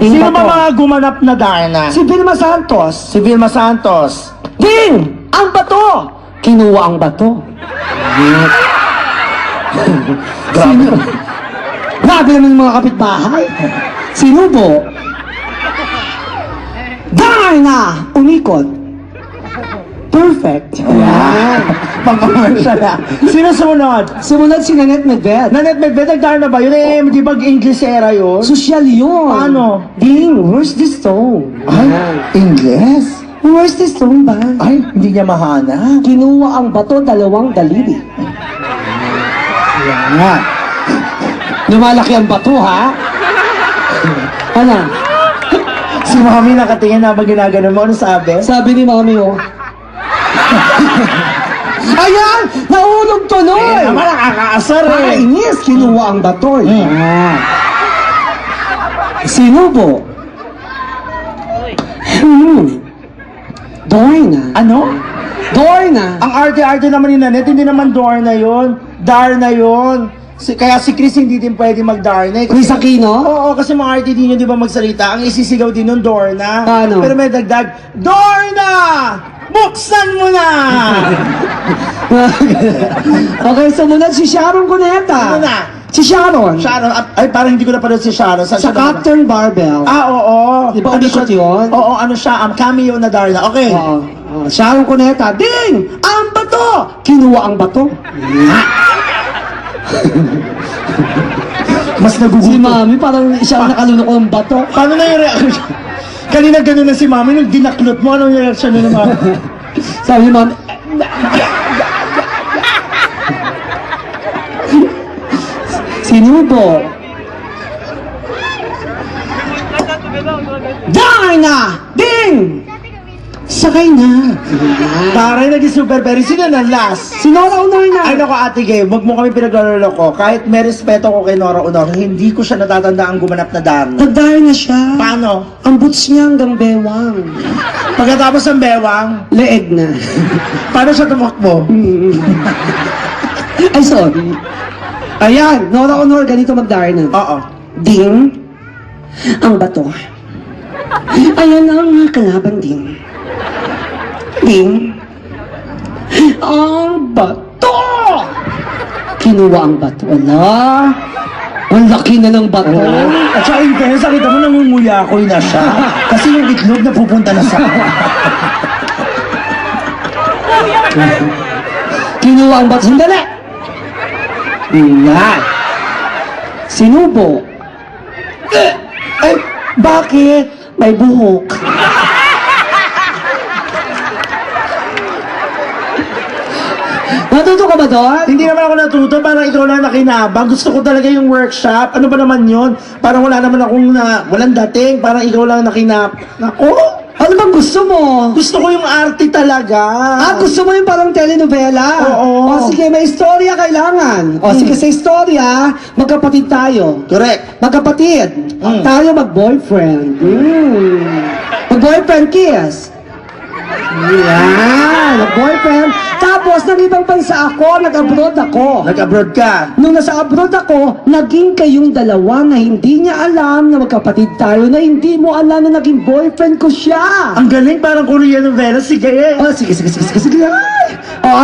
Sino Bato. ba mga gumanap na Darna? Si Vilma Santos. Si Vilma Santos. Ding! Ang bato! Kinuha ang bato. Grabe. Grabe naman yung mga kapitbahay. Sinubo. Darna! Umikot. Perfect. Yan. Pang-commercial na. Sino sumunod? Sumunod si Nanette Medved. Nanette Medved, nag-Darna ba yun? Eh, di ba English era yun? Social yun. Paano? Ding, where's the stone? Ay, English? Where's the stone ba? Ay, hindi niya mahanap. Kinuha ang bato, 2 daliri. Yan. Lumalaki ang bato, ha? Ano? Si Mami nakatingin habang ginagano mo. Ano sabi? Sabi ni Mami, oh. Ayan! Nahulog tuloy! Eh, naman nakakaasar eh. Nakainis! Kinuha ang bato, eh. Sinubo. Dorna. Ano? Dorna. Ang arte-arte naman ni Nanette, hindi naman Dorna yun. Darna yun. Kaya si Chris hindi din pwede mag-Darna. Chris Aquino? Oo, kasi mga arte din yun, di ba magsalita? Ang isisigaw din nun, Dorna. Paano? Pero may dagdag, Dorna! Buksan mo na! Okay, sumunod si Sharon Cuneta. Ano na? Si Sharon. Sharon, ay parang hindi ko napanood si Sharon. Saan Sa siya naman? Captain Barbell. Ah, oo. Di ba Ano umikot siya? yun? Oo, ano siya? Cameo na Darna. Okay. Oo. Oh, Sharon Cuneta. Ding! Ang bato! Kinuha ang bato. Mas Si nagugutom. Mami parang siya ang nakalunok ng bato. Paano na yung reaction? Kanina ganun na si Mami, nung dinaklot mo, anong reaction na naman? Sabi ni Mami, sinubo. Darna! Ding! Sakay na. Taray, naging super berry. Sino na last? Si Nora Honor na. Ay nako Ate Gay, wag mo kami pinaglalalo ko. Kahit may respeto ko kay Nora Honor, hindi ko siya natatanda ang gumanap na Darna. Nagdahil na siya. Paano? Ang boots niya hanggang bewang. Pagkatapos ng bewang, Leeg na. paano siya tumakbo? Ay, sorry. Ayan, Nora Honor, ganito magdahil na. Oo. Ding, ang bato. Ayan ang kalaban, Ding. Ding, ang bato! Kinuha ang bato. Ala, ang laki na ng bato. At saka in fairness, nakita mo nangunguyakoy na siya. Kasi yung itlog na pupunta na sa Kinuha ang bato. Sandali! Yan. Sinubo. Ay, bakit? May buhok. Natuto ka ba doon? Hindi naman ako natuto, parang ikaw lang nakinabang. Gusto ko talaga yung workshop. Ano ba naman yun? Parang wala naman akong walang dating. Parang ikaw lang nakinap. Nako! Ano bang gusto mo? Gusto ko yung arte talaga. Gusto mo yung parang telenovela? Oo. O sige, may istorya kailangan. O sige, sa istorya, magkapatid tayo. Correct. Magkapatid. Mm. Tayo mag-boyfriend. Mag-boyfriend kiss. Yan, mag-boyfriend. Tapos, nang ibang bansa ako, nag-abroad ako. Nag-abroad ka. Nung nasa abroad ako, naging kayong dalawa na hindi niya alam na magkapatid tayo, na hindi mo alam na naging boyfriend ko siya. Ang galing, parang Korean novela. Sige eh. Oh, sige. Ay! Oh,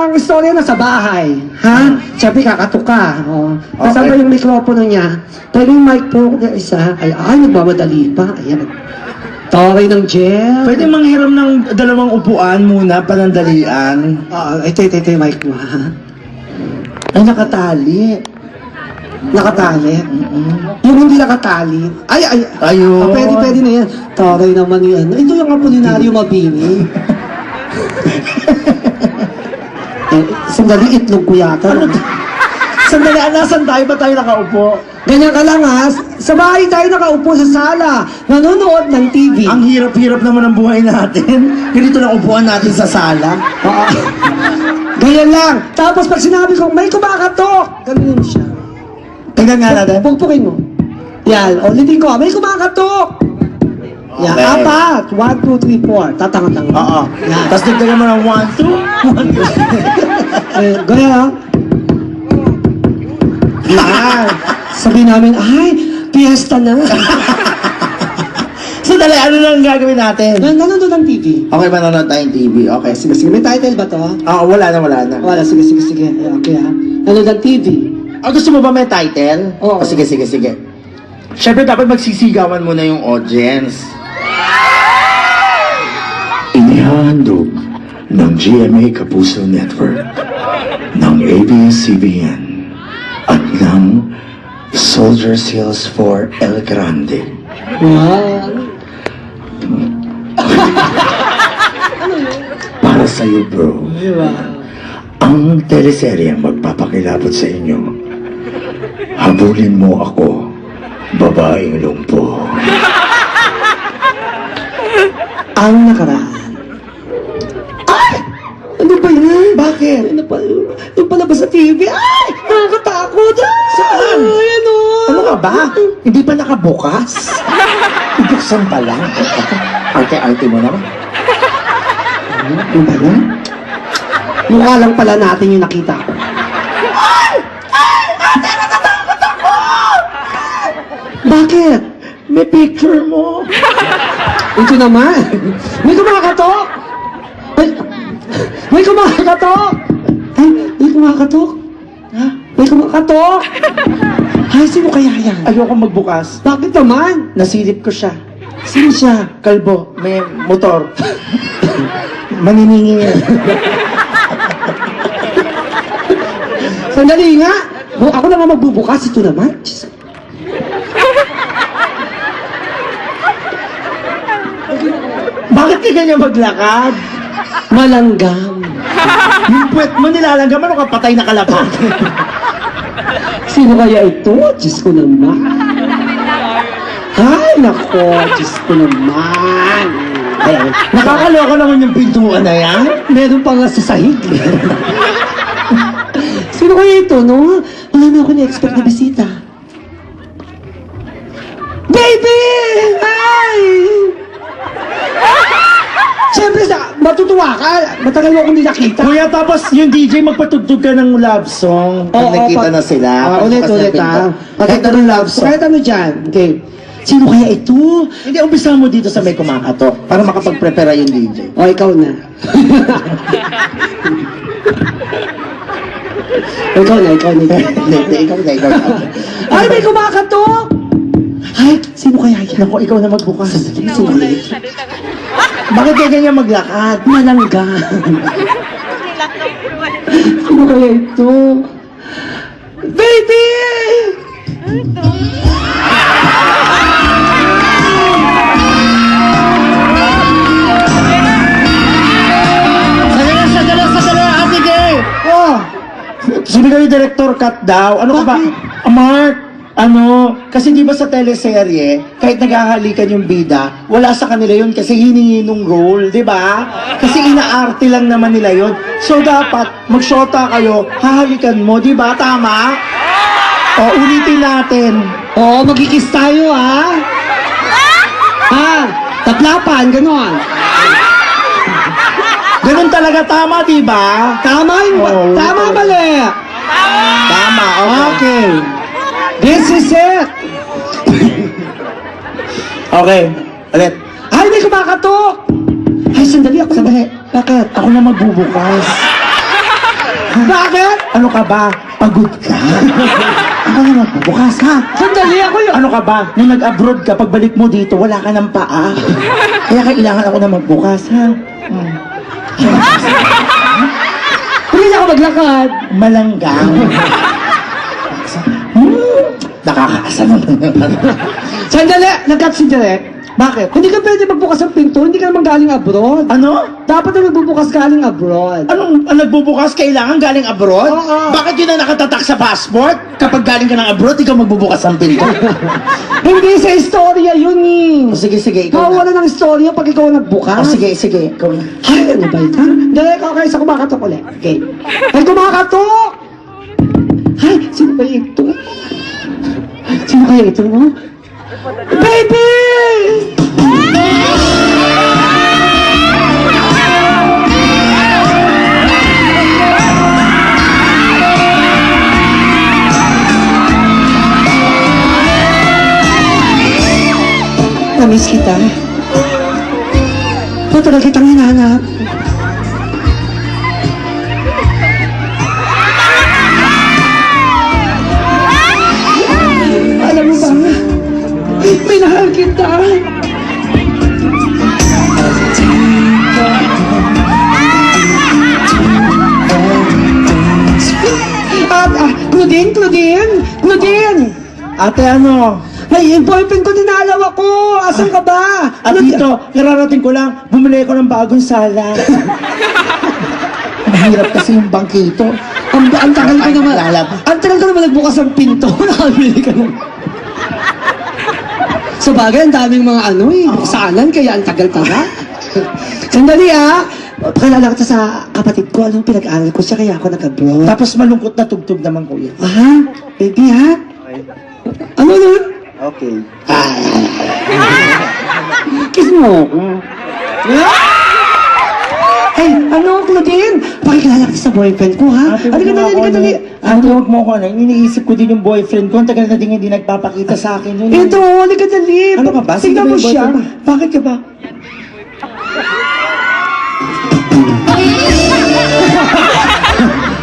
ang istorya na sa bahay. Ha? Siyempre, kakatuka. Oh. Kasama yung mikropono niya. Pero yung mic po, isa, ay, nagmamadali pa. Ayan. Taray ng gel. Pwede manghiram ng 2 upuan muna, panandalian. Ito yung mic mo, ha? Ay, nakatali. Nakatali. Yung hindi nakatali. Ay. Ayun. Pwede na yan. Taray naman yan. Ito yung Apolinario Mabini. Sandali, itlog ko yata. Sandali, nasan tayo? Ba tayo nakaupo? Ganyan ka lang, ha? Sa bahay tayo nakaupo sa sala. Nanonood ng TV. Ang hirap-hirap naman ang buhay natin. Ganito lang upuan natin sa sala. Oo. Ganyan lang. Tapos pag sinabi ko, may kumakatok. Ganun siya. Tingnan nga natin. Pugpukin mo. Yan. Ulitin ko, may kumakatok. Yan. Okay. 4. 1, 2, 3, 4. Tatanga-tanga. Oo. Yan. Tapos dagdagan mo ng 1, 2, 1, 2. Ganyan, ha? Yan. Sabi namin, ay, piyesta na. Sandali, ano lang gagawin natin? Nanonood ng TV. Okay, manonood tayong TV. Okay, Sige, sige. May title ba to? Wala na, wala na. Wala, sige, sige, sige. Okay, ha. Nanonood ng TV. Gusto mo ba may title? Oo. Sige, sige, sige. Siyempre, dapat magsisigawan muna yung audience. Inihahandog ng GMA Kapuso Network, ng ABS-CBN, at ng Soldier Seals for El Grande. Wow. Para sa'yo, bro, Wow. ang teleserye ang magpapakilabot sa inyo. Habulin mo ako, babaeng lumpo. Ang nakaraan. Ay! Ano ba yan? Bakit? Ano pa? Yung palabas sa TV. Ay! Nakakatakot! Saan? Ay, ano? Ano ka ba? Hindi pa nakabukas? Ibuksan pa lang. Arte-arte mo naman. Ano ba yan? Mukha lang pala natin yung nakita ko. Bakit? May picture mo. Ito naman. May kumakatok! May kumakatok! Ay, may kumakatok! Ha? May kumakatok! Ay, sino kaya yan? Ayoko magbukas. Bakit naman? Nasilip ko siya. Sino siya? Kalbo, may motor. Maniningil. Sandali nga! Ako na nga magbubukas. Ito naman. Diyos. Bakit ka ganyan maglakad? Malanggam. Yung puwet mo nilalanggam, ano ka patay na kalapat? Sino kaya ito? Diyos ko naman. Ay, nako. Diyos ko naman. Ay, Nakakaloka naman yung pintuan na yan. meron pa nga sa sahig. Sino kaya ito, no? Wala na ako na-expect na bisita. Baby! Ay! Siyempre, matutuwa ka. Matagal mo akong hindi nakita. Kuya, tapos yung DJ magpatugtog ka ng love song. Pag nakita na sila. Ulit, pagbukas ng ulit, pinto. ha. Kahit anong love song. Kahit ano dyan. Okay. Sino kaya ito? Hindi, umpisahan mo dito sa may kumakatok para makapag-prepare yung DJ. O, ikaw na. ikaw na, ikaw na. Hindi, ikaw na. Ay, may kumakatok! Ay, sino kaya yan? Naku, ikaw na magbukas. Sino kaya ito? Bakit ka ganyan maglakad? Malangga. Sino kaya ito? Baby! Sadala, Ate Gay! Oh, Sabi kayo, Director Cut daw. Ano ka ba? Bakit? Mark, kasi di ba sa teleserye, kahit naghahalikan yung bida, wala sa kanila yun kasi hiningi nung role, di ba? Kasi inaarte lang naman nila yun. So dapat, magshota kayo, hahalikan mo, di ba? Tama? O, ulitin natin. oh, magkikis tayo, ha? Ha? Taplapan, ganon. Ganun talaga tama, di ba? Tama yung Oo, tama mali. Tama, okay. Okay. This is it. Okay, ulit. Ay, may kumakatok. Ay, sandali ako. Sandali. Bakit? Ako na magbubukas. Bakit? Ano ka ba? Pagod ka? Ako na magbubukas, ha? Sandali ako yun. Ano ka ba? Nung nag-abroad ka, pagbalik mo dito, wala ka ng paa. Kaya kailangan ako na magbukas, ha? Hindi na ako maglakad. Malanggang. Nakakaasa naman. Sandali, nag-cut si Direk. Bakit? Hindi ka pwede magbukas ng pinto, hindi ka naman galing abroad. Ano? Dapat na magbubukas galing abroad. Anong ang nagbubukas kailangan galing abroad? Oo. Bakit yun na nakatatak sa passport? Kapag galing ka ng abroad, ikaw magbubukas ng pinto. Hindi sa istorya yun eh. O, sige, ikaw na. Mawala ng istorya pag ikaw nagbukas. O, sige, ikaw na. Ay, ano ba ito? Direk, okay, sa kumakatok ulit. Okay. Ay, kumakatok! Ay, sino ba ito? Sino kaya ito, no? Baby! Namiss kita. matagal kitang hinahanap. Alam mo ba, minahal kita. Claudine! Ate, ano? Ay, yung boyfriend ko dinalaw ako! Asan ka ba? At dito, kararating ko lang, bumili ko ng bagong sala. Mahirap kasi yung bangkito. Ang tagal ko naman. Lalabas. Ang tagal ko naman nagbukas ng pinto. Nakabili ka na. Sa bagay, ang daming mga buksanan, kaya ang tagal-tagal. Sandali pakilala kita sa kapatid ko. Anong pinag-aral ko siya, kaya ako nag-abroad. Tapos malungkot na tugtog naman, kuya. Baby Ano na? Okay. Kiss mo ako. Ay, Claudine? Pakikilala kita sa boyfriend ko, ha? Halika dali. Ate, huwag mo ko na. Iniisip ko din yung boyfriend ko. Ang tagal na din hindi nagpapakita sa akin yun. Ito, halika dali. Ano ka ba? Sige Tignan ba mo yung siya. boyfriend mo? Bakit ka ba?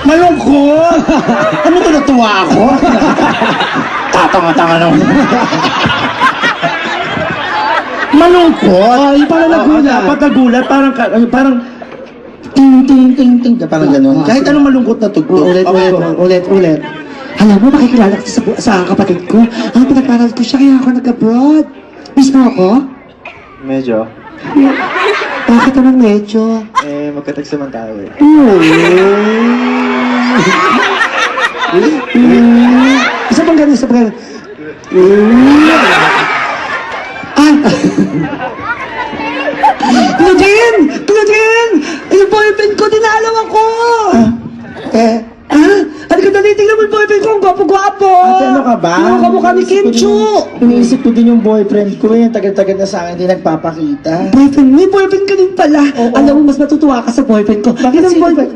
Malungkot! Ano to, natuwa ako? Tatanga-tanga naman. Malungkot? Ay, parang nagulat. Dapat nagulat. Parang ting. Parang ganun. Kahit anong malungkot na tugtog. Ulit. Alam mo, makikilala kita sa kapatid ko. Ang pinag-aral ko siya, kaya ako nag-abroad. Miss mo ako? Medyo. Bakit naman medyo? Magka-text naman tayo eh. Isa pang ganun. Claudine! Yung boyfriend ko, dinalaw ako! Halika dali, tingnan mo yung boyfriend ko, ang gwapo-gwapo! Ate, ano ka ba? Yung kamukha ni Kim Chu! Iniisip ko din yung boyfriend ko eh. Tagal-tagal na sa akin, hindi nagpapakita. May boyfriend ka din pala. Oo. Alam mo, mas matutuwa ka sa boyfriend ko. Bakit Yun ang sino boyfriend?